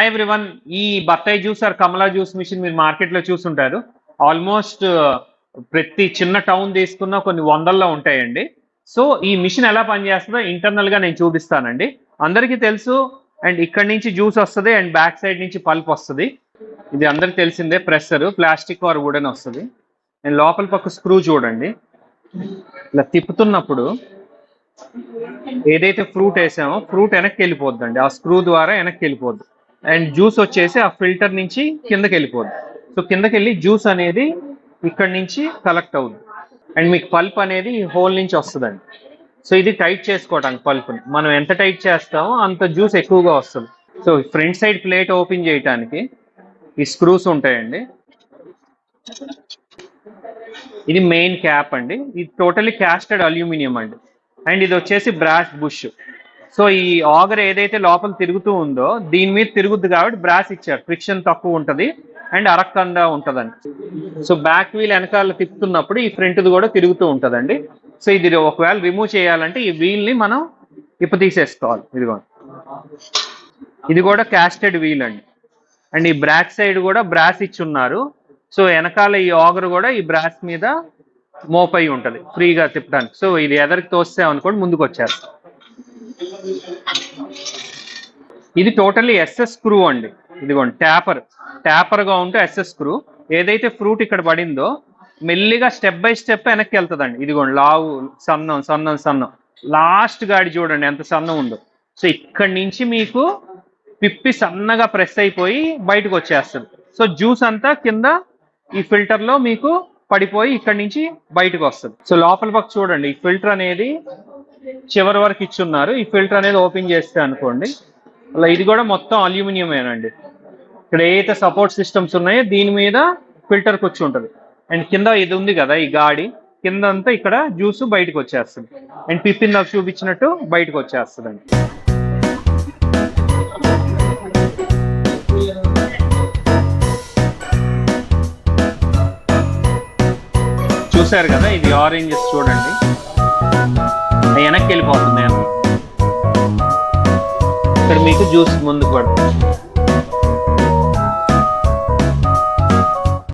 Hi everyone. ఈ బత్తాయి juice or కమలా జ్యూస్ మిషన్ మీరు మార్కెట్లో చూసుంటారు. ఆల్మోస్ట్ ప్రతి చిన్న టౌన్ తీసుకున్న కొన్ని వందల్లో ఉంటాయండి. సో ఈ మిషన్ ఎలా పనిచేస్తుందో ఇంటర్నల్గా నేను చూపిస్తానండి. అందరికీ తెలుసు. అండ్ ఇక్కడి నుంచి జ్యూస్ వస్తుంది అండ్ బ్యాక్ సైడ్ నుంచి పల్ప్ వస్తుంది. ఇది అందరికి తెలిసిందే. ప్రెషర్ ప్లాస్టిక్ ఆర్ వుడెన్ వస్తుంది. అండ్ లోపల పక్క స్క్రూ చూడండి. ఇలా తిప్పుతున్నప్పుడు ఏదైతే ఫ్రూట్ వేసామో ఫ్రూట్ వెనక్కి వెళ్ళిపోద్దండి. ఆ స్క్రూ ద్వారా వెనక్కి వెళ్ళిపోద్ది. అండ్ జ్యూస్ వచ్చేసి ఆ ఫిల్టర్ నుంచి కిందకి వెళ్ళిపోద్ది. సో కిందకి వెళ్ళి జ్యూస్ అనేది ఇక్కడ నుంచి కలెక్ట్ అవుద్ది. అండ్ మీకు పల్ప్ అనేది హోల్ నుంచి వస్తుందండి. సో ఇది టైట్ చేసుకోవడానికి పల్ప్ని మనం ఎంత టైట్ చేస్తామో అంత జ్యూస్ ఎక్కువగా వస్తుంది. So front side plate open చేయడానికి ఈ స్క్రూస్ ఉంటాయండి. ఇది మెయిన్ క్యాప్ అండి. ఇది టోటలీ క్యాస్టెడ్ అల్యూమినియం అండి. అండ్ ఇది వచ్చేసి బ్రాస్ బుష్. సో ఈ ఆగర్ ఏదైతే లోపల తిరుగుతూ ఉందో దీని మీద తిరుగుద్ది కాబట్టి బ్రాస్ ఇచ్చారు. ఫ్రిక్షన్ తక్కువ ఉంటుంది అండ్ అరక్కండా ఉంటుందండి. సో బ్యాక్ వీల్ వెనకాల తిప్పుతున్నప్పుడు ఈ ఫ్రంట్ది కూడా తిరుగుతూ ఉంటుందండి. సో ఇది ఒకవేళ రిమూవ్ చేయాలంటే ఈ వీల్ని మనం తీసేసుకోవాలి. ఇది కూడా క్యాస్టెడ్ వీల్ అండి. అండ్ ఈ బ్యాక్ సైడ్ కూడా బ్రాస్ ఇచ్చి ఉన్నారు. సో వెనకాల ఈ ఆగర్ కూడా ఈ బ్రాస్ మీద మోపై ఉంటుంది ఫ్రీగా తిప్పడానికి. సో ఇది ఎదరికి తోస్తామనుకోండి ముందుకు వచ్చేస్తాం. ఇది టోటల్లీ ఎస్ఎస్ స్క్రూ అండి. ఇదిగోండి ట్యాపర్గా ఉంటే ఎస్ఎస్ స్క్రూ. ఏదైతే ఫ్రూట్ ఇక్కడ పడిందో మెల్లిగా స్టెప్ బై స్టెప్ వెనక్కి వెళ్తుందండి. ఇదిగోండి లావు సన్నం లాస్ట్ గాడి చూడండి ఎంత సన్నం ఉందో. సో ఇక్కడి నుంచి మీకు పిప్పి సన్నగా ప్రెస్ అయిపోయి బయటకు వచ్చేస్తుంది. సో జ్యూస్ అంతా కింద ఈ ఫిల్టర్లో మీకు పడిపోయి ఇక్కడి నుంచి బయటకు వస్తుంది. సో లోపల పక్క చూడండి, ఈ ఫిల్టర్ అనేది చివరి వరకు ఇచ్చున్నారు. ఈ ఫిల్టర్ అనేది ఓపెన్ చేస్తే అనుకోండి అలా ఇది కూడా మొత్తం అల్యూమినియమేనండి. ఇక్కడ ఏదైతే సపోర్ట్ సిస్టమ్స్ ఉన్నాయో దీని మీద ఫిల్టర్ కూర్చు ఉంటుంది. అండ్ కింద ఇది ఉంది కదా ఈ గాడి కింద అంతా ఇక్కడ జ్యూస్ బయటకు వచ్చేస్తుంది. అండ్ పిప్పిన్ నాకు చూపించినట్టు బయటకు వచ్చేస్తుంది అండి. చూసారు కదా ఇది ఆరెంజెస్ చూడండి వెనక్కి వెళ్ళిపోతుంది. ఇక్కడ మీకు జ్యూస్ ముందుకు పడుతుంది.